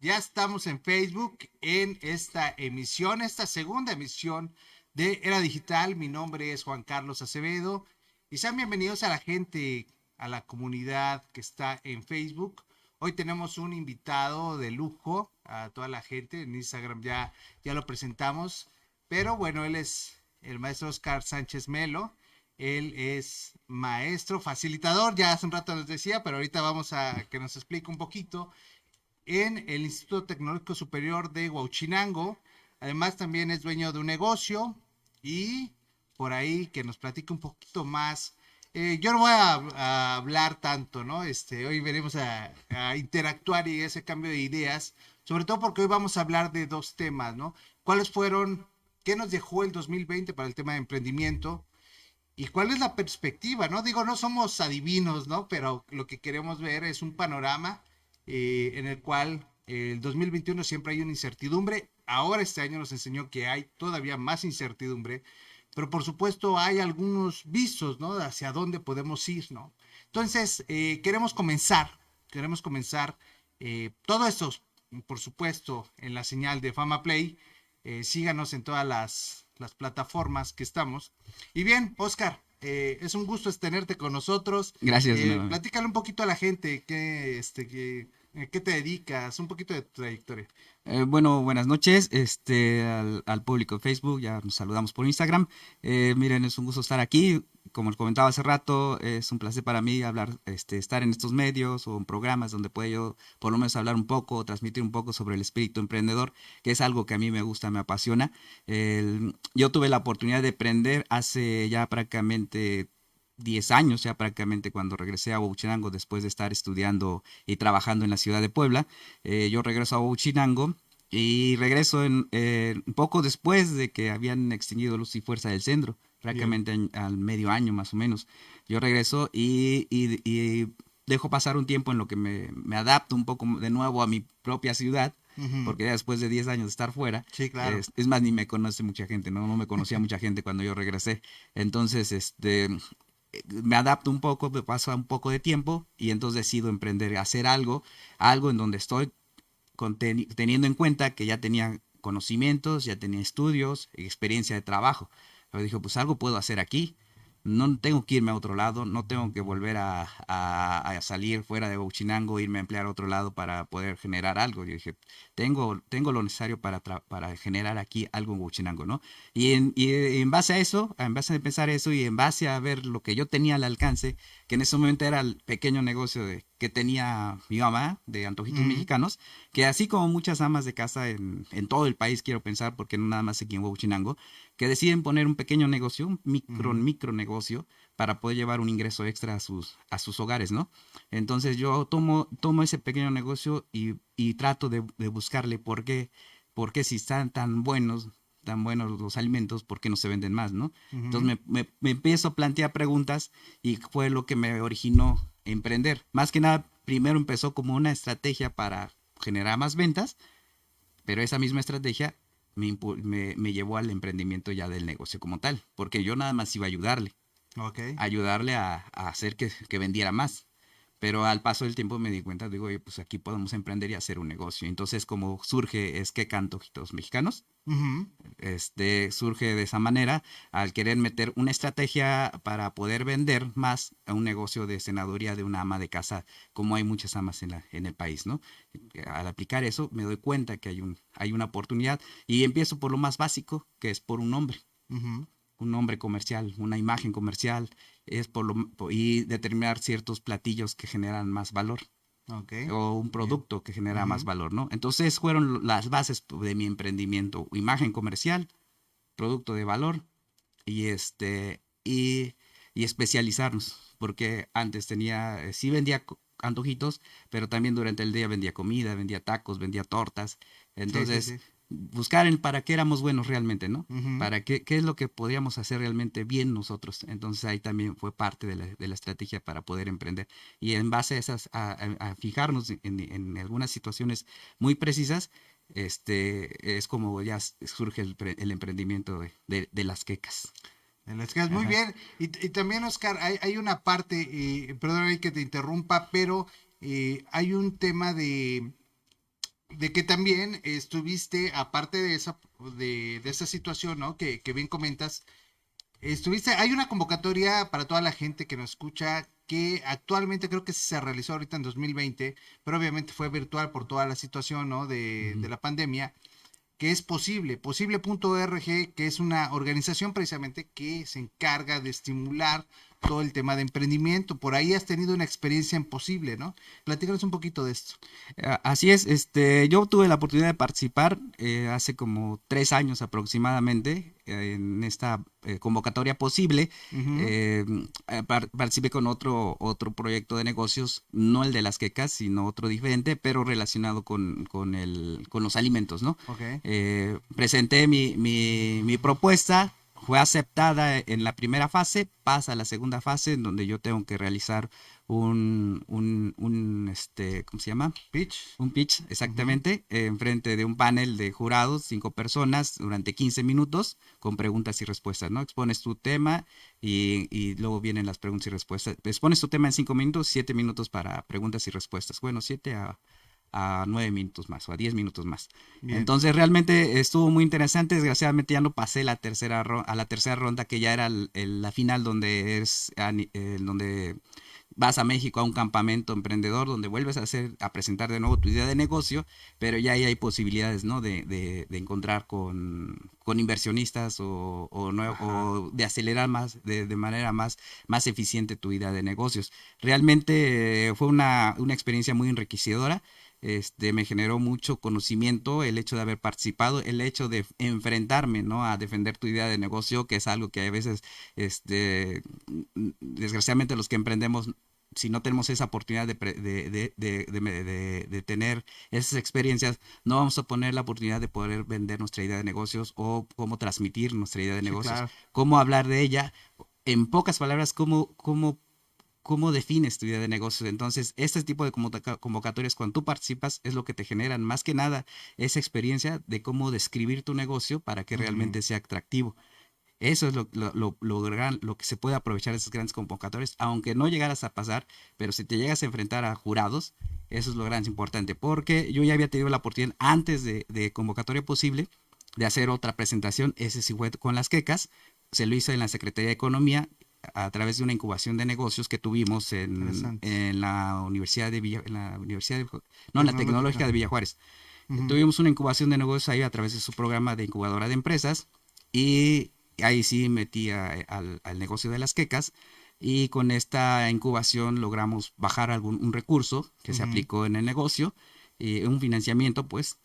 ya estamos en Facebook en esta emisión, esta segunda emisión de Era Digital. Mi nombre es Juan Carlos Acevedo y sean bienvenidos a la gente, a la comunidad que está en Facebook. Hoy tenemos un invitado de lujo a toda la gente. En Instagram ya lo presentamos, pero bueno, él es el maestro Oscar Sánchez Melo. Él es maestro, facilitador, ya hace un rato nos decía, pero ahorita vamos a que nos explique un poquito en el Instituto Tecnológico Superior de Huauchinango. Además también es dueño de un negocio y por ahí que nos platique un poquito más. Yo no voy a hablar tanto, ¿no? Hoy veremos a interactuar y ese cambio de ideas, sobre todo porque hoy vamos a hablar de dos temas, ¿no? ¿Cuáles fueron, qué nos dejó el 2020 para el tema de emprendimiento? ¿Y cuál es la perspectiva, no? Digo, no somos adivinos, ¿no? Pero lo que queremos ver es un panorama en el cual el 2021 siempre hay una incertidumbre. Ahora este año nos enseñó que hay todavía más incertidumbre, pero por supuesto hay algunos visos, ¿no? Hacia dónde podemos ir, ¿no? Entonces, queremos comenzar todo esto, por supuesto, en la señal de Fama Play. Síganos en todas las plataformas que estamos. Y bien, Oscar, es un gusto tenerte con nosotros. Gracias nuevamente. Platícale un poquito a la gente qué te dedicas, un poquito de tu trayectoria. Bueno, buenas noches, al público de Facebook, ya nos saludamos por Instagram. Miren, es un gusto estar aquí. Como les comentaba hace rato, es un placer para mí hablar, estar en estos medios o en programas donde pueda yo por lo menos hablar un poco, transmitir un poco sobre el espíritu emprendedor, que es algo que a mí me gusta, me apasiona. Yo tuve la oportunidad de emprender hace ya prácticamente 10 años, ya prácticamente cuando regresé a Huachinango después de estar estudiando y trabajando en la ciudad de Puebla. Yo regreso a Huachinango y regreso un poco después de que habían extinguido Luz y Fuerza del Centro, Bien. prácticamente al medio año más o menos. Yo regreso y dejo pasar un tiempo en lo que me adapto un poco de nuevo a mi propia ciudad, Ujú. porque ya después de 10 años de estar fuera, Sí, claro. es más, ni me conoce mucha gente, ¿no? No me conocía mucha gente cuando yo regresé. Entonces, me adapto un poco, me pasa un poco de tiempo y entonces decido emprender, hacer algo en donde estoy teniendo en cuenta que ya tenía conocimientos, ya tenía estudios, experiencia de trabajo. Pero dije, pues algo puedo hacer aquí. No tengo que irme a otro lado, no tengo que volver a salir fuera de Huachinango, irme a emplear a otro lado para poder generar algo. Yo dije, tengo lo necesario para generar aquí algo en Huachinango, ¿no? Y en base a eso, en base a pensar eso y en base a ver lo que yo tenía al alcance, que en ese momento era el pequeño negocio que tenía mi mamá de antojitos Ujú. mexicanos, que así como muchas amas de casa en todo el país, quiero pensar, porque no nada más aquí en Huachinango, que deciden poner un pequeño negocio, un Ujú. micro negocio, para poder llevar un ingreso extra a sus hogares, ¿no? Entonces yo tomo ese pequeño negocio y trato de buscarle por qué si están tan buenos los alimentos, ¿por qué no se venden más, no? Entonces Ujú. me empiezo a plantear preguntas y fue lo que me originó emprender. Más que nada, primero empezó como una estrategia para generar más ventas, pero esa misma estrategia me llevó al emprendimiento ya del negocio como tal, porque yo nada más iba a Ok. ayudarle a hacer que vendiera más. Pero al paso del tiempo me di cuenta, digo, oye, pues aquí podemos emprender y hacer un negocio. Entonces, como surge es que Antojitos Mexicanos, Ujú. surge de esa manera, al querer meter una estrategia para poder vender más a un negocio de senaduría de una ama de casa, como hay muchas amas en el país, ¿no? Al aplicar eso, me doy cuenta que hay una oportunidad y empiezo por lo más básico, que es por Ujú. un nombre comercial, una imagen comercial, y determinar ciertos platillos que generan más valor Ok. o un Bien. producto que genera más Ujú. valor, ¿no? Entonces fueron las bases de mi emprendimiento: imagen comercial, producto de valor y y especializarnos, porque antes sí vendía antojitos, pero también durante el día vendía comida, vendía tacos, vendía tortas. Sí, sí, Entonces, sí. buscar en para qué éramos buenos realmente, ¿no? Ujú. Para qué es lo que podríamos hacer realmente bien nosotros. Entonces ahí también fue parte de la estrategia para poder emprender. Y en base a esas, a fijarnos en algunas situaciones muy precisas, es como ya surge el emprendimiento de las quecas. En las que es muy Ajá. bien. Y también, Oscar, hay una parte, perdón ahí que te interrumpa, pero hay un tema de que también estuviste, aparte de esa situación, ¿no? Que bien comentas, estuviste, hay una convocatoria para toda la gente que nos escucha que actualmente creo que se realizó ahorita en 2020, pero obviamente fue virtual por toda la situación, ¿no? De Ujú. la pandemia, que es posible, posible.org, que es una organización precisamente que se encarga de estimular todo el tema de emprendimiento. Por ahí has tenido una experiencia en Posible, ¿no? Platícanos un poquito de esto. Así es, yo tuve la oportunidad de participar hace como 3 años aproximadamente en esta convocatoria posible. Ujú. eh, Participé con otro proyecto de negocios, no el de las quecas, sino otro diferente, pero relacionado con los alimentos, ¿no? Ok. Presenté mi propuesta. Fue aceptada en la primera fase, pasa a la segunda fase en donde yo tengo que realizar ¿cómo se llama? Pitch. Un pitch, Ujú. exactamente, enfrente de un panel de jurados, 5 personas, durante 15 minutos, con preguntas y respuestas, ¿no? Expones tu tema y luego vienen las preguntas y respuestas. Expones tu tema en 5 minutos, 7 minutos para preguntas y respuestas. Bueno, 7 a 9 minutos más o a 10 minutos más. Bien. Entonces realmente estuvo muy interesante. Desgraciadamente ya no pasé a la tercera ronda, que ya era la final, donde donde vas a México a un campamento emprendedor donde vuelves a presentar de nuevo tu idea de negocio, pero ya ahí hay posibilidades, ¿no? De encontrar con inversionistas Ajá. o de acelerar más, de manera más eficiente tu idea de negocios. Realmente fue una experiencia muy enriquecedora. Me generó mucho conocimiento el hecho de haber participado, el hecho de enfrentarme, ¿no? A defender tu idea de negocio, que es algo que a veces, desgraciadamente los que emprendemos, si no tenemos esa oportunidad de tener esas experiencias, no vamos a poner la oportunidad de poder vender nuestra idea de negocios o cómo transmitir nuestra idea de Sí, negocios, claro. cómo hablar de ella. En pocas palabras, cómo defines tu idea de negocios. Entonces, este tipo de convocatorias, cuando tú participas, es lo que te generan más que nada esa experiencia de cómo describir tu negocio para que Ujú. realmente sea atractivo. Eso es lo que se puede aprovechar de esas grandes convocatorias, aunque no llegaras a pasar, pero si te llegas a enfrentar a jurados, eso es lo gran importante, porque yo ya había tenido la oportunidad antes de convocatoria posible de hacer otra presentación, ese sí fue con las quecas, se lo hizo en la Secretaría de Economía a través de una incubación de negocios que tuvimos Interesante. en la Universidad de Villa, en la Universidad de, no, en la Tecnológica Tecnológica. de Villa Juárez. Ujú. Tuvimos una incubación de negocios ahí a través de su programa de incubadora de empresas y ahí sí metí al negocio de las quecas y con esta incubación logramos bajar un recurso que se Ujú. aplicó en el negocio, un financiamiento pues,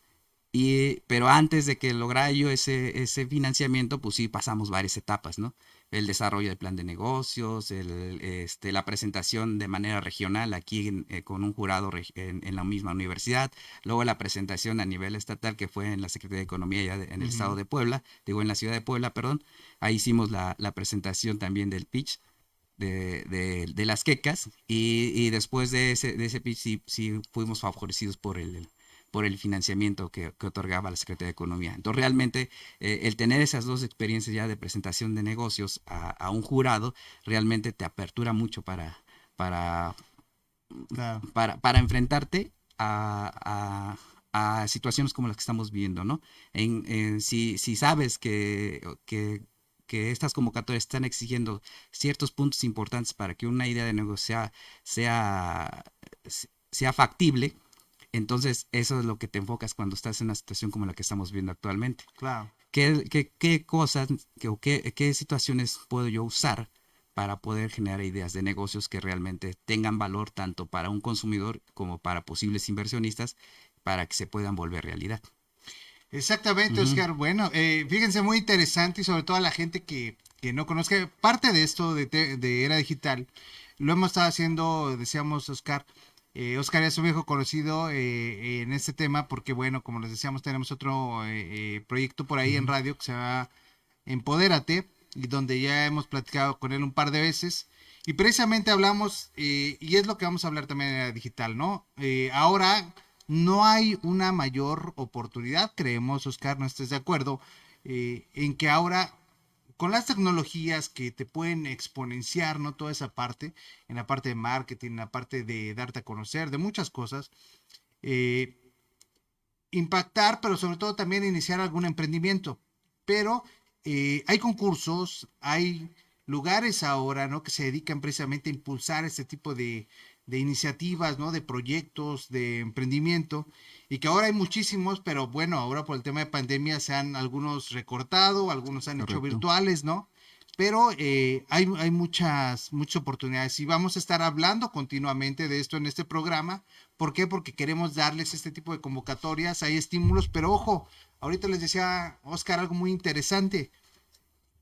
pero antes de que lograra yo ese financiamiento, pues sí pasamos varias etapas, ¿no? El desarrollo del plan de negocios, la presentación de manera regional aquí con un jurado en la misma universidad, luego la presentación a nivel estatal que fue en la Secretaría de Economía ya en el estado Ujú. de Puebla, digo en la ciudad de Puebla, perdón. Ahí hicimos la presentación también del pitch de las quecas y después de ese pitch sí fuimos favorecidos por el financiamiento que otorgaba la Secretaría de Economía. Entonces realmente el tener esas dos experiencias ya de presentación de negocios a un jurado realmente te apertura mucho para, Claro. para enfrentarte a situaciones como las que estamos viendo, ¿no? Si sabes que estas convocatorias están exigiendo ciertos puntos importantes para que una idea de negocio sea, sea factible, entonces eso es lo que te enfocas cuando estás en una situación como la que estamos viendo actualmente. Claro. ¿Qué cosas o qué situaciones puedo yo usar para poder generar ideas de negocios que realmente tengan valor tanto para un consumidor como para posibles inversionistas para que se puedan volver realidad? Exactamente, Ujú, Oscar. Bueno, fíjense, muy interesante y sobre todo a la gente que no conozca parte de esto de Era Digital. Lo hemos estado haciendo, decíamos, Oscar. Oscar es un viejo conocido en este tema porque, bueno, como les decíamos, tenemos otro proyecto por ahí en ujú, radio que se llama Empodérate y donde ya hemos platicado con él un par de veces. Y precisamente hablamos, y es lo que vamos a hablar también en Era Digital, ¿no? Ahora no hay una mayor oportunidad, creemos, Oscar, no estés de acuerdo, en que ahora con las tecnologías que te pueden exponenciar, ¿no? Toda esa parte, en la parte de marketing, en la parte de darte a conocer, de muchas cosas, eh, impactar, pero sobre todo también iniciar algún emprendimiento. Pero hay concursos, hay lugares ahora, ¿no? Que se dedican precisamente a impulsar este tipo de iniciativas, ¿no? De proyectos, de emprendimiento, y que ahora hay muchísimos, pero bueno, ahora por el tema de pandemia se han algunos recortado, algunos han hecho Correcto. virtuales, ¿no? Pero hay muchas oportunidades y vamos a estar hablando continuamente de esto en este programa. ¿Por qué? Porque queremos darles este tipo de convocatorias, hay estímulos, pero ojo, ahorita les decía Oscar algo muy interesante.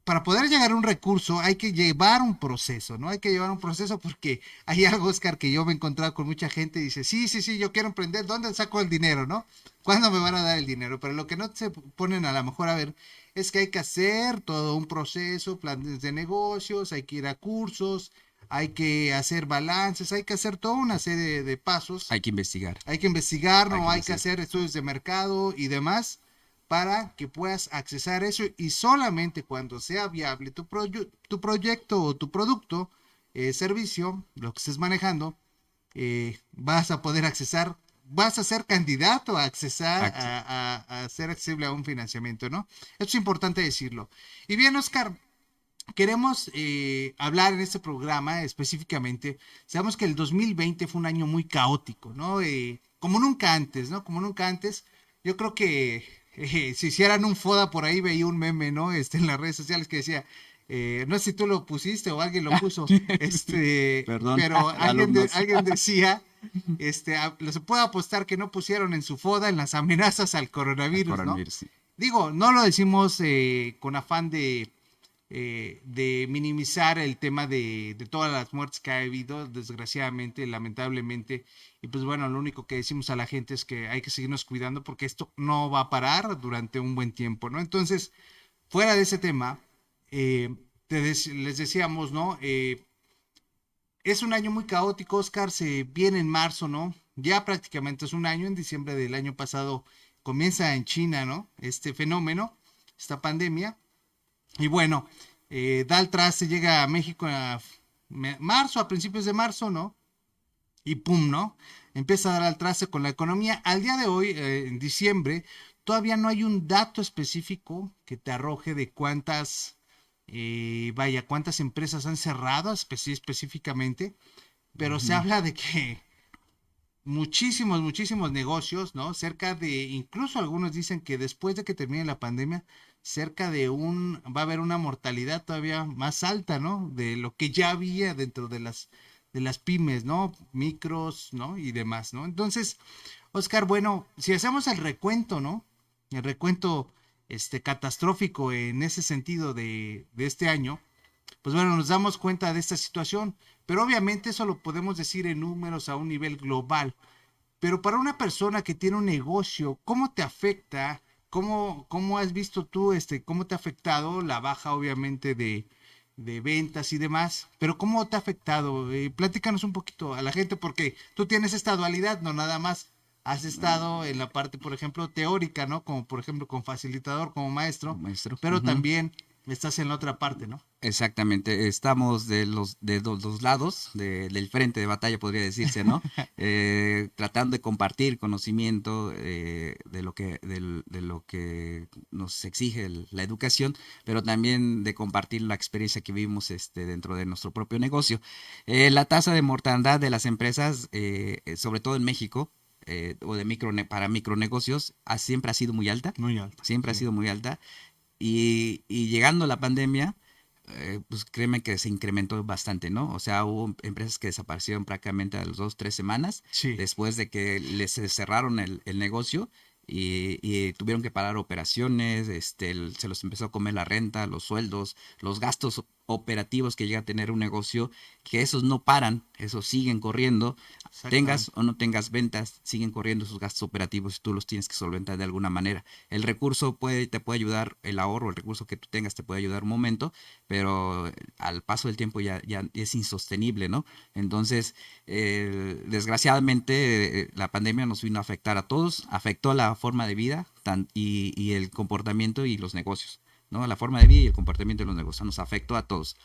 Para poder llegar a un recurso hay que llevar un proceso, ¿no? Hay que llevar un proceso porque hay algo, Oscar, que yo me he encontrado con mucha gente y dice, sí, sí, sí, yo quiero emprender, ¿dónde saco el dinero, no? ¿Cuándo me van a dar el dinero? Pero lo que no se ponen a lo mejor a ver es que hay que hacer todo un proceso, planes de negocios, hay que ir a cursos, hay que hacer balances, hay que hacer toda una serie de pasos, Hay que investigar. hay que investigar, Hay no que hay que investigar. hacer estudios de mercado y demás para que puedas accesar eso y solamente cuando sea viable tu proyecto o tu producto, servicio, lo que estés manejando, vas a poder accesar, vas a ser candidato a accesar, Ac- a ser accesible a un financiamiento, ¿no? Esto es importante decirlo. Y bien, Oscar, queremos hablar en este programa específicamente. Sabemos que el 2020 fue un año muy caótico, ¿no? Como nunca antes, ¿no? Como nunca antes. Yo creo que si hicieran un FODA por ahí, veía un meme, ¿no? En las redes sociales que decía, no sé si tú lo pusiste o alguien lo puso, Perdón, pero alumnos. alguien decía, se puede apostar que no pusieron en su FODA en las amenazas al Al coronavirus, ¿no? coronavirus, sí. Digo, no lo decimos con afán de minimizar el tema de todas las muertes que ha habido, desgraciadamente, lamentablemente. Y pues bueno, lo único que decimos a la gente es que hay que seguirnos cuidando porque esto no va a parar durante un buen tiempo, ¿no? Entonces, fuera de ese tema, les decíamos, ¿no? Es un año muy caótico, Oscar, se viene en marzo, ¿no? Ya prácticamente es un año, en diciembre del año pasado comienza en China, ¿no? Este fenómeno, esta pandemia. Y bueno, da el traste, llega a México a marzo, a principios de marzo, ¿no? Y pum, ¿no? Empieza a dar al traste con la economía. Al día de hoy, en diciembre, todavía no hay un dato específico que te arroje de vaya, cuántas empresas han cerrado específicamente, pero se Ujú. habla de que muchísimos negocios, ¿no? Cerca de, incluso algunos dicen que después de que termine la pandemia, va a haber una mortalidad todavía más alta, ¿no? De lo que ya había dentro de las pymes, ¿no? Micros, ¿no? Y demás, ¿no? Entonces, Oscar, bueno, si hacemos el recuento, ¿no? El recuento, catastrófico en ese sentido de este año, pues bueno, nos damos cuenta de esta situación, pero obviamente eso lo podemos decir en números a un nivel global. Pero para una persona que tiene un negocio, ¿cómo te afecta? ¿Cómo has visto tú, cómo te ha afectado la baja, obviamente, de ventas y demás? Pero ¿cómo te ha afectado? Platícanos un poquito a la gente, porque tú tienes esta dualidad, no nada más has estado en la parte, por ejemplo, teórica, ¿no? Como por ejemplo con facilitador, como maestro, Maestro. pero Ujú. también estás en la otra parte, ¿no? Exactamente, estamos de los dos lados del frente de batalla, podría decirse, ¿no? Tratando de compartir conocimiento de lo que nos exige la educación, pero también de compartir la experiencia que vivimos dentro de nuestro propio negocio. La tasa de mortandad de las empresas, sobre todo en México, o para micronegocios, siempre ha sido muy alta, Muy alto, siempre ha sí. sido muy alta. Y llegando la pandemia, pues créeme que se incrementó bastante, ¿no? O sea, hubo empresas que desaparecieron prácticamente a las 2, 3 semanas Sí, después de que les cerraron el negocio y tuvieron que parar operaciones, se los empezó a comer la renta, los sueldos, los gastos operativos que llega a tener un negocio, que esos no paran, esos siguen corriendo, tengas exactamente. o no tengas ventas, siguen corriendo esos gastos operativos y tú los tienes que solventar de alguna manera. El recurso te puede ayudar, el ahorro, el recurso que tú tengas te puede ayudar un momento, pero al paso del tiempo ya es insostenible, ¿no? Entonces, desgraciadamente, la pandemia nos vino a afectar a todos, afectó la forma de vida y el comportamiento y los negocios, ¿no? La forma de vida y el comportamiento de los negocios nos afectó a todos.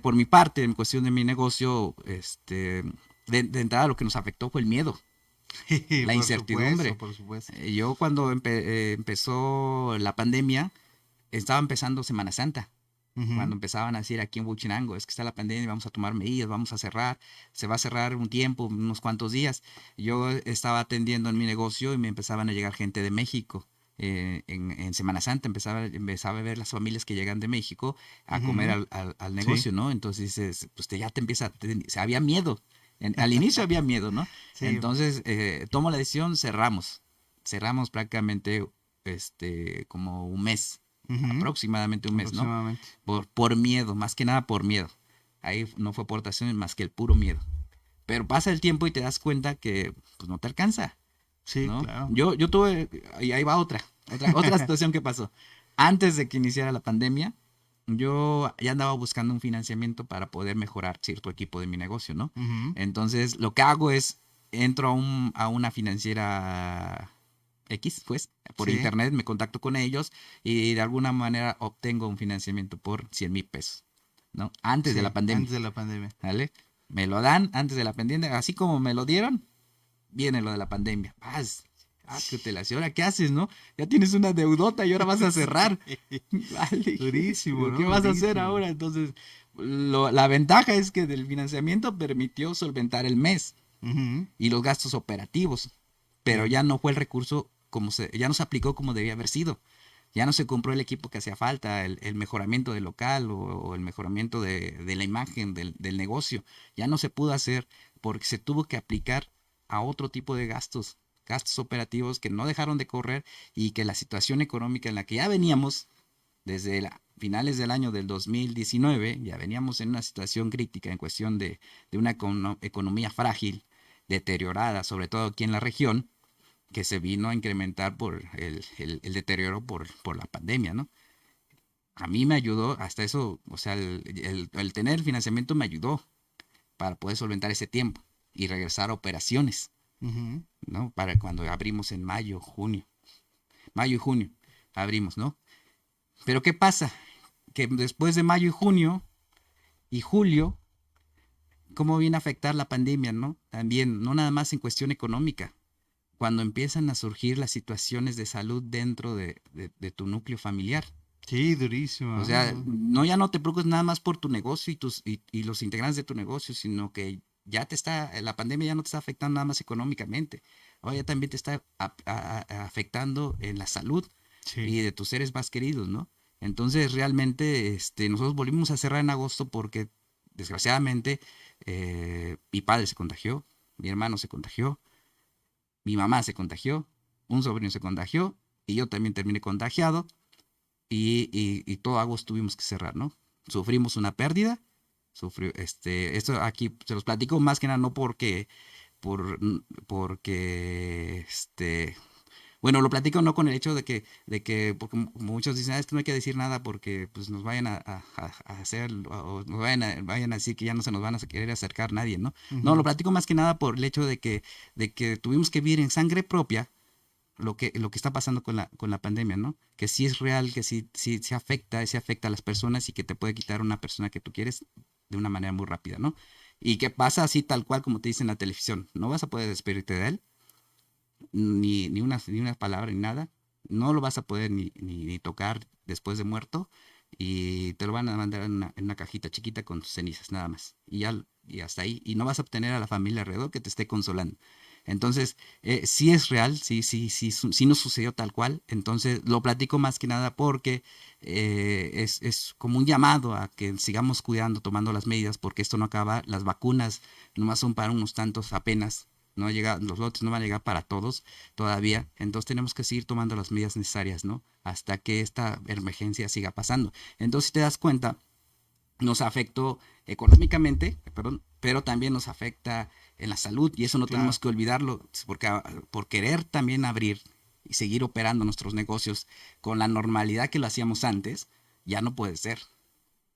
Por mi parte, en cuestión de mi negocio, de entrada lo que nos afectó fue el miedo. La Por incertidumbre. supuesto, por supuesto. Yo cuando empezó la pandemia, estaba empezando Semana Santa. Ujú, Cuando empezaban a decir aquí en Huachinango, es que está la pandemia, vamos a tomar medidas, vamos a cerrar, se va a cerrar un tiempo, unos cuantos días. Yo estaba atendiendo en mi negocio y me empezaban a llegar gente de México. En Semana Santa empezaba a ver las familias que llegan de México a comer ujú. al Sí, negocio, ¿no? Entonces dices, pues ya te empieza, había miedo. Al inicio había miedo, ¿no? sí. Entonces tomo la decisión, cerramos. Cerramos prácticamente como un mes, Ujú, aproximadamente un mes, ¿no? aproximadamente. Por miedo, más que nada por miedo. Ahí no fue aportación más que el puro miedo. Pero pasa el tiempo y te das cuenta que pues no te alcanza, Sí, ¿no? claro. Yo tuve, y ahí va otra situación que pasó. Antes de que iniciara la pandemia, yo ya andaba buscando un financiamiento para poder mejorar cierto equipo de mi negocio, ¿no? Ujú, Entonces, lo que hago es, entro a una financiera X, pues, por sí. internet, me contacto con ellos y de alguna manera obtengo un financiamiento por 100,000 pesos, ¿no? Antes de la Sí, pandemia, antes de la pandemia. ¿vale? Me lo dan antes de la pandemia, así como me lo dieron, viene lo de la pandemia. Que te la ¿ahora qué haces, no? Ya tienes una deudota y ahora vas a cerrar. Sí. Vale, Durísimo, digo, ¿qué ¿no? vas a hacer Durísimo. ahora? Entonces, la ventaja es que del financiamiento permitió solventar el mes Ujú, y los gastos operativos, pero sí. ya no fue el recurso ya no se aplicó como debía haber sido. Ya no se compró el equipo que hacía falta, el mejoramiento del local o el mejoramiento de la imagen del negocio. Ya no se pudo hacer porque se tuvo que aplicar a otro tipo de gastos, gastos operativos que no dejaron de correr y que la situación económica en la que ya veníamos desde finales del año del 2019, ya veníamos en una situación crítica en cuestión de una economía frágil, deteriorada, sobre todo aquí en la región, que se vino a incrementar por el deterioro por la pandemia, ¿no? A mí me ayudó hasta eso, o sea, el tener el financiamiento me ayudó para poder solventar ese tiempo y regresar a operaciones, Ujú, ¿no? Para cuando abrimos en mayo y junio, abrimos, ¿no? Pero ¿qué pasa? Que después de mayo y junio y julio, ¿cómo viene a afectar la pandemia, no? También, no nada más en cuestión económica, cuando empiezan a surgir las situaciones de salud dentro de tu núcleo familiar. sí, durísimo, O sea, ¿no? no ya no te preocupes nada más por tu negocio y los integrantes de tu negocio, sino que la pandemia ya no te está afectando nada más económicamente, ahora ya también te está afectando en la salud Sí. y de tus seres más queridos, ¿no? Entonces realmente nosotros volvimos a cerrar en agosto porque desgraciadamente mi padre se contagió, mi hermano se contagió, mi mamá se contagió, un sobrino se contagió y yo también terminé contagiado y todo agosto tuvimos que cerrar, ¿no? Sufrimos una pérdida, esto aquí se los platico más que nada no por, porque, bueno, lo platico no con el hecho porque como muchos dicen, es que no hay que decir nada porque pues nos vayan a hacer, o nos vayan a decir que ya no se nos van a querer acercar nadie, ¿no? No, lo Ujú, platico más que nada por el hecho de que tuvimos que vivir en sangre propia lo que está pasando con la pandemia, ¿no? Que sí es real, que sí afecta a las personas y que te puede quitar una persona que tú quieres de una manera muy rápida, ¿no? Y que pasa así tal cual como te dice en la televisión. No vas a poder despedirte de él, ni una palabra, ni nada. No lo vas a poder ni tocar después de muerto y te lo van a mandar en una cajita chiquita con tus cenizas, nada más. Y hasta ahí. Y no vas a obtener a la familia alrededor que te esté consolando. Entonces, sí es real, sí nos sucedió tal cual. Entonces, lo platico más que nada porque es como un llamado a que sigamos cuidando, tomando las medidas, porque esto no acaba. Las vacunas nomás son para unos tantos apenas. No llega, los lotes no van a llegar para todos todavía. Entonces, tenemos que seguir tomando las medidas necesarias, ¿no? Hasta que esta emergencia siga pasando. Entonces, si te das cuenta, nos afectó económicamente, perdón, pero también nos afecta en la salud y eso no claro. tenemos que olvidarlo, porque por querer también abrir y seguir operando nuestros negocios con la normalidad que lo hacíamos antes, ya no puede ser. Sí,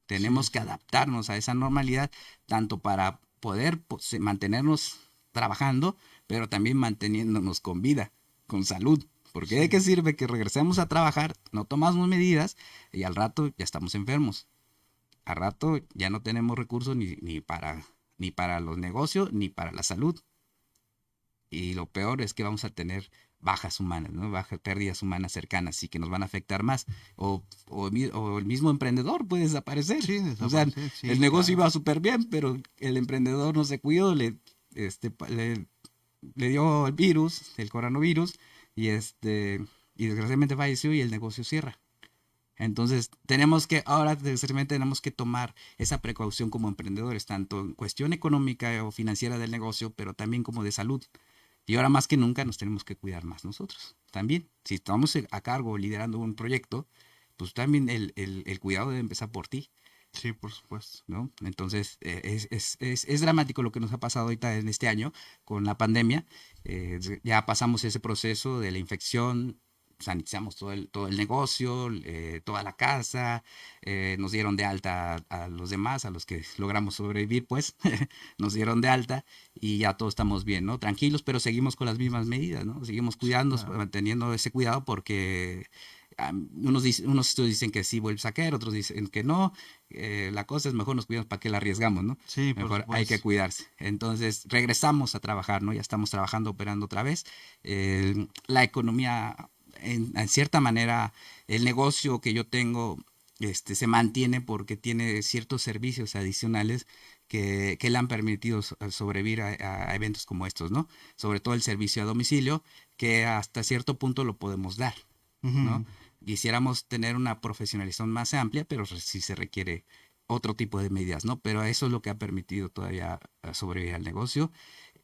Tenemos que sí. adaptarnos a esa normalidad, tanto para poder pues, mantenernos trabajando, pero también manteniéndonos con vida, con salud. Porque de qué Sí. sirve que regresemos a trabajar, no tomamos medidas y al rato ya estamos enfermos. Al rato ya no tenemos recursos ni para los negocios ni para la salud. y lo peor es que vamos a tener bajas humanas, ¿no? Bajas pérdidas humanas cercanas y que nos van a afectar más. O el mismo emprendedor puede desaparecer. Sí, O sea, desaparecer, el sí, negocio claro. iba súper bien, pero el emprendedor no se cuidó, le dio el virus, el coronavirus, y y desgraciadamente falleció y el negocio cierra. Entonces, ahora necesariamente tenemos que tomar esa precaución como emprendedores, tanto en cuestión económica o financiera del negocio, pero también como de salud. Y ahora más que nunca nos tenemos que cuidar más nosotros. También, si estamos a cargo liderando un proyecto, pues también el cuidado debe empezar por ti, Sí, por supuesto. ¿no? Entonces, es dramático lo que nos ha pasado ahorita en este año con la pandemia. Ya pasamos ese proceso de la infección, sanitizamos todo el negocio, toda la casa, nos dieron de alta a los demás, a los que logramos sobrevivir, pues, nos dieron de alta y ya todos estamos bien, ¿no? Tranquilos, pero seguimos con las mismas medidas, ¿no? Seguimos Sí, cuidándonos, claro. manteniendo ese cuidado porque unos estudios dicen que sí vuelve a caer, otros dicen que no. La cosa es mejor nos cuidamos para que la arriesgamos, ¿no? Sí, por Mejor hay que supuesto. cuidarse. Entonces regresamos a trabajar, ¿no? Ya estamos trabajando, operando otra vez. La economía, en cierta manera, el negocio que yo tengo se mantiene porque tiene ciertos servicios adicionales que le han permitido sobrevivir a eventos como estos, ¿no? Sobre todo el servicio a domicilio, que hasta cierto punto lo podemos dar, ¿no? Ujú. Quisiéramos tener una profesionalización más amplia, pero sí se requiere otro tipo de medidas, ¿no? Pero eso es lo que ha permitido todavía sobrevivir al negocio.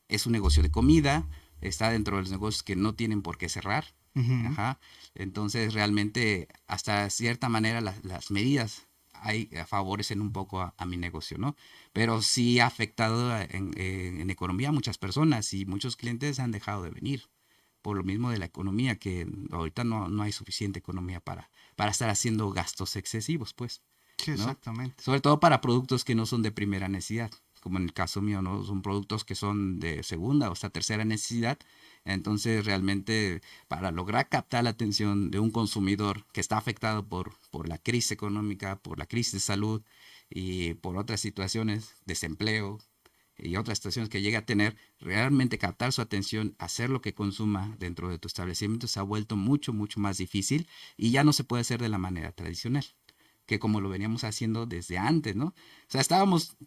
Es un negocio de comida, está dentro de los negocios que no tienen por qué cerrar. Ujú. Ajá. Entonces, realmente, hasta cierta manera, las medidas favorecen un poco a mi negocio, ¿no? Pero sí ha afectado en economía a muchas personas y muchos clientes han dejado de venir por lo mismo de la economía, que ahorita no hay suficiente economía para estar haciendo gastos excesivos, pues, Sí, ¿no? exactamente. Sobre todo para productos que no son de primera necesidad, como en el caso mío, ¿no? Son productos que son de segunda o hasta tercera necesidad. Entonces, realmente, para lograr captar la atención de un consumidor que está afectado por la crisis económica, por la crisis de salud y por otras situaciones, desempleo, y otras situaciones que llegue a tener, realmente captar su atención, hacer lo que consuma dentro de tu establecimiento se ha vuelto mucho, mucho más difícil y ya no se puede hacer de la manera tradicional, que como lo veníamos haciendo desde antes, ¿no? O sea,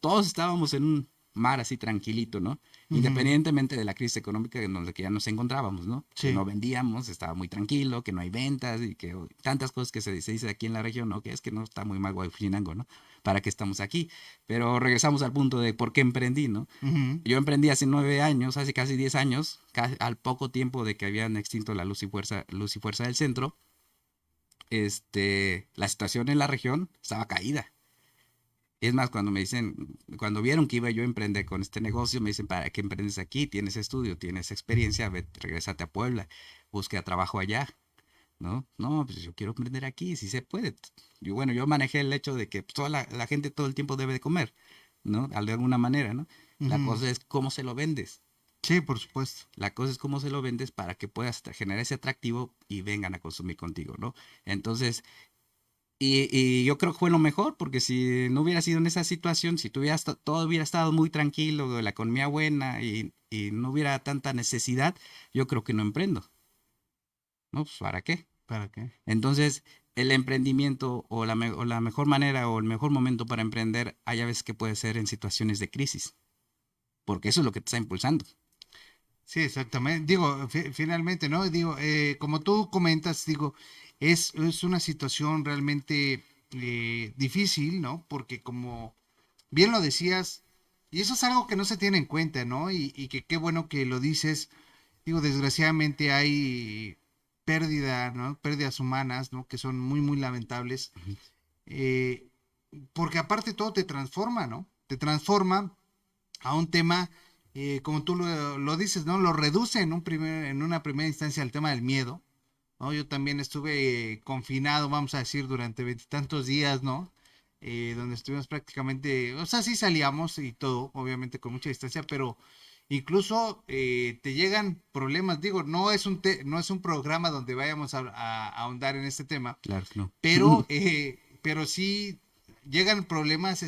todos estábamos en un mar así tranquilito, ¿no? Ujú. Independientemente de la crisis económica en la que ya nos encontrábamos, ¿no? Que Sí. no vendíamos, estaba muy tranquilo, que no hay ventas y que tantas cosas que se dice aquí en la región, ¿no? Que es que no está muy mal Guayuchinango, ¿no? ¿Para qué estamos aquí? Pero regresamos al punto de por qué emprendí, ¿no? Ujú. Yo emprendí hace 9 años, hace casi 10 años, al poco tiempo de que habían extinto la Luz y Fuerza del Centro. La situación en la región estaba caída. Es más, cuando vieron que iba yo a emprender con este negocio, me dicen, ¿para qué emprendes aquí? Tienes estudio, tienes experiencia, regrésate a Puebla, busca trabajo allá, ¿no? No, pues yo quiero emprender aquí, si se puede. Yo manejé el hecho de que pues, toda la gente todo el tiempo debe de comer, ¿no? De alguna manera, ¿no? La Ujú. cosa es cómo se lo vendes. Sí, por supuesto. La cosa es cómo se lo vendes para que puedas generar ese atractivo y vengan a consumir contigo, ¿no? Entonces, y yo creo que fue lo mejor, porque si no hubiera sido en esa situación, si todo hubiera estado muy tranquilo, la economía buena y no hubiera tanta necesidad, yo creo que no emprendo, ¿no? Pues, ¿para qué? ¿Para qué? Entonces, el emprendimiento o la mejor manera o el mejor momento para emprender, hay a veces que puede ser en situaciones de crisis, porque eso es lo que te está impulsando. Sí, exactamente. Digo, finalmente, ¿no? Digo, como tú comentas, digo, es una situación realmente difícil, ¿no? Porque como bien lo decías, y eso es algo que no se tiene en cuenta, ¿no? Y que qué bueno que lo dices. Digo, desgraciadamente hay pérdida, ¿no? Pérdidas humanas, ¿no? Que son muy, muy lamentables. Ujú. eh, Porque aparte todo te transforma, ¿no? Te transforma a un tema, como tú lo dices, ¿no? Lo reduce en una primera instancia al tema del miedo, ¿no? Yo también estuve confinado, vamos a decir, durante veintitantos días, ¿no? Donde estuvimos prácticamente, o sea, sí salíamos y todo, obviamente con mucha distancia, pero incluso te llegan problemas, digo, no es un programa donde vayamos a ahondar en este tema, Claro que no. pero sí llegan problemas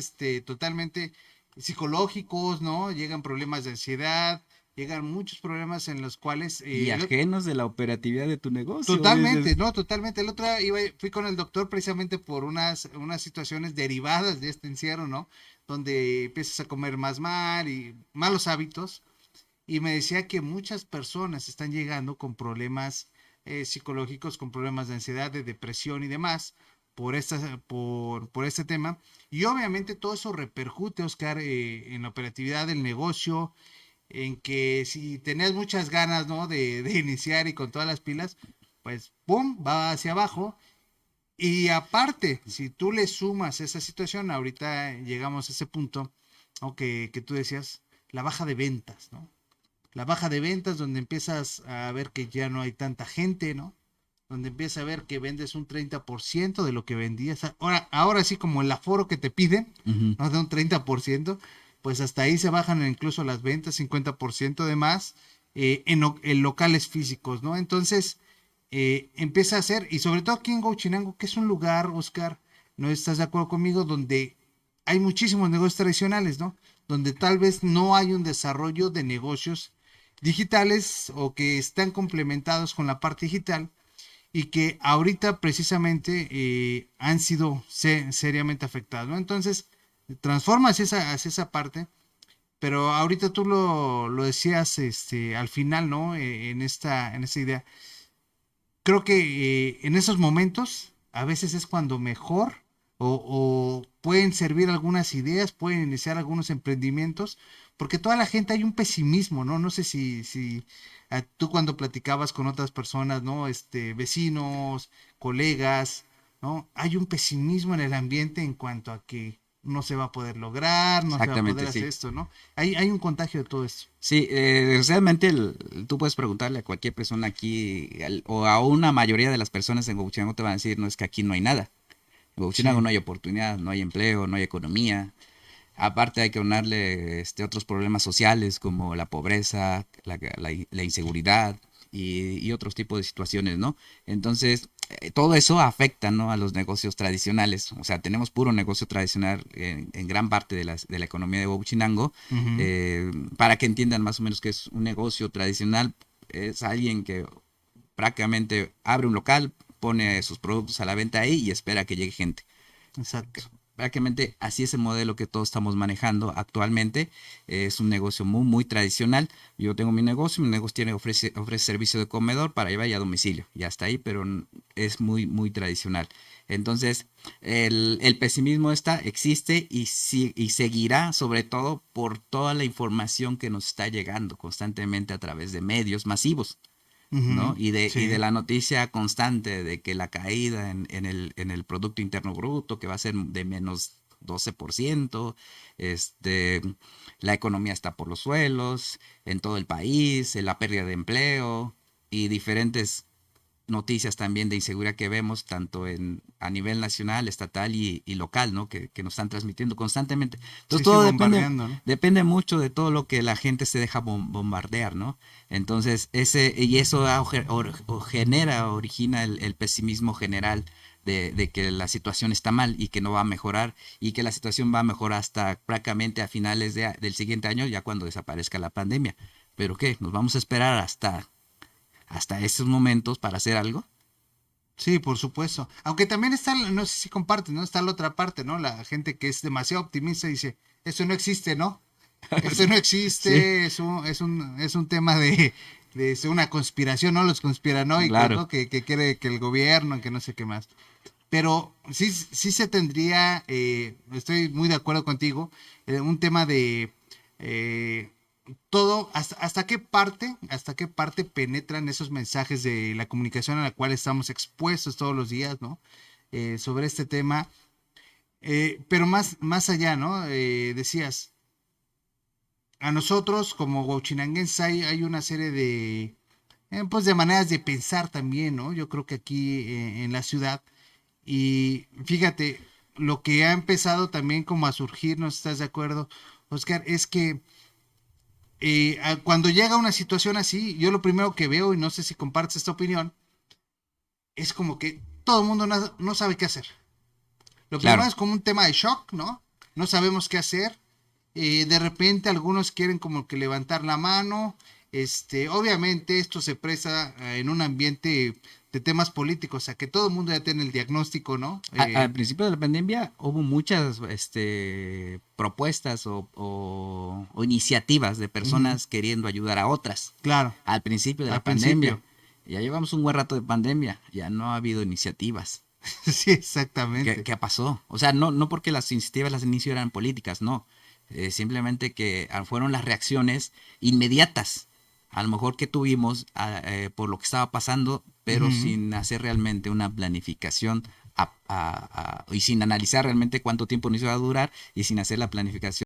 totalmente psicológicos, ¿no? Llegan problemas de ansiedad, llegan muchos problemas en los cuales Y ajenos de la operatividad de tu negocio. totalmente, no, totalmente. El otro día fui con el doctor precisamente por unas situaciones derivadas de este encierro, ¿no? Donde empiezas a comer más mal y malos hábitos. Y me decía que muchas personas están llegando con problemas psicológicos, con problemas de ansiedad, de depresión y demás por este tema. Y obviamente todo eso repercute, Oscar, en la operatividad del negocio, en que si tenías muchas ganas, ¿no? De iniciar y con todas las pilas, pues, ¡pum!, va hacia abajo. Y aparte, si tú le sumas esa situación, ahorita llegamos a ese punto, ¿no? Que tú decías, la baja de ventas, ¿no? La baja de ventas donde empiezas a ver que ya no hay tanta gente, ¿no? Donde empiezas a ver que vendes un 30% de lo que vendías. Ahora sí, como el aforo que te piden, Ujú. ¿no? De un 30%, pues hasta ahí se bajan incluso las ventas, 50% de más, en locales físicos, ¿no? Entonces, empieza a ser, y sobre todo aquí en Huachinango, que es un lugar, Oscar, ¿no estás de acuerdo conmigo? Donde hay muchísimos negocios tradicionales, ¿no? Donde tal vez no hay un desarrollo de negocios digitales o que están complementados con la parte digital y que ahorita precisamente han sido seriamente afectados, ¿no? Entonces, transforma hacia esa parte, pero ahorita tú lo decías al final, ¿no? En esta idea. Creo que en esos momentos a veces es cuando mejor o pueden servir algunas ideas, pueden iniciar algunos emprendimientos, porque toda la gente hay un pesimismo, ¿no? No sé si tú cuando platicabas con otras personas, ¿no? Vecinos, colegas, ¿no? Hay un pesimismo en el ambiente en cuanto a que no se va a poder lograr, no se va a poder Exactamente, hacer sí. esto, ¿no? Hay un contagio de todo esto. Sí, desgraciadamente tú puedes preguntarle a cualquier persona aquí o a una mayoría de las personas en Huachinango te van a decir, no, es que aquí no hay nada. En Huachinango Sí, no hay oportunidad, no hay empleo, no hay economía. Aparte hay que unirle otros problemas sociales como la pobreza, la inseguridad y otros tipos de situaciones, ¿no? Entonces, todo eso afecta, ¿no? A los negocios tradicionales. O sea, tenemos puro negocio tradicional en gran parte de la economía de Huachinango. ujú, Para que entiendan más o menos que es un negocio tradicional, es alguien que prácticamente abre un local, pone sus productos a la venta ahí y espera que llegue gente. exacto. Prácticamente así es el modelo que todos estamos manejando actualmente. Es un negocio muy, muy tradicional. Yo tengo mi negocio ofrece servicio de comedor para llevar ya a domicilio. Ya está ahí, pero es muy, muy tradicional. Entonces, el pesimismo existe y seguirá, sobre todo por toda la información que nos está llegando constantemente a través de medios masivos. ¿No? Ujú, Y de sí. la noticia constante de que la caída en el Producto Interno Bruto, que va a ser de menos 12%, este, la economía está por los suelos en todo el país, la pérdida de empleo y diferentes noticias también de inseguridad que vemos tanto a nivel nacional, estatal y local, ¿no? Que nos están transmitiendo constantemente. Entonces Sí, sí, todo depende, bombardeando, ¿no? depende mucho de todo lo que la gente se deja bombardear, ¿no? Entonces y eso origina el pesimismo general de que la situación está mal y que no va a mejorar y que la situación va a mejorar hasta prácticamente a finales del siguiente año, ya cuando desaparezca la pandemia. ¿Pero qué? ¿Nos vamos a esperar hasta esos momentos para hacer algo? Sí, por supuesto. Aunque también está, no sé si compartes, ¿no? Está la otra parte, ¿no? La gente que es demasiado optimista y dice, eso no existe, ¿no? Eso no Sí, existe, es un tema de ser una conspiración, ¿no? Los conspiranoicos, claro. ¿no? Que quiere que el gobierno, que no sé qué más. Pero sí se tendría, estoy muy de acuerdo contigo, un tema de eh, todo, hasta qué parte penetran esos mensajes de la comunicación a la cual estamos expuestos todos los días, ¿no? Sobre este tema. Pero más allá, ¿no? Decías, a nosotros como Huachinanguenses hay una serie pues de maneras de pensar también, ¿no? Yo creo que aquí en la ciudad. Y fíjate, lo que ha empezado también como a surgir, ¿no estás de acuerdo, Oscar? Es que cuando llega una situación así, yo lo primero que veo, y no sé si compartes esta opinión, es como que todo el mundo no sabe qué hacer. Lo primero Claro, es como un tema de shock, ¿no? No sabemos qué hacer. De repente algunos quieren como que levantar la mano. Obviamente esto se presa en un ambiente de temas políticos, o sea que todo el mundo ya tiene el diagnóstico, ¿no? Al principio de la pandemia hubo muchas propuestas o iniciativas de Ujú, personas queriendo ayudar a otras. claro, Al principio de al la pandemia. principio. Ya llevamos un buen rato de pandemia, ya no ha habido iniciativas. Sí, ¿Qué, exactamente. qué pasó? O sea, no porque las iniciativas las inicio eran políticas, no. Simplemente que fueron las reacciones inmediatas, a lo mejor que tuvimos por lo que estaba pasando, pero Ujú. sin hacer realmente una planificación y sin analizar realmente cuánto tiempo nos iba a durar y sin hacer la planificación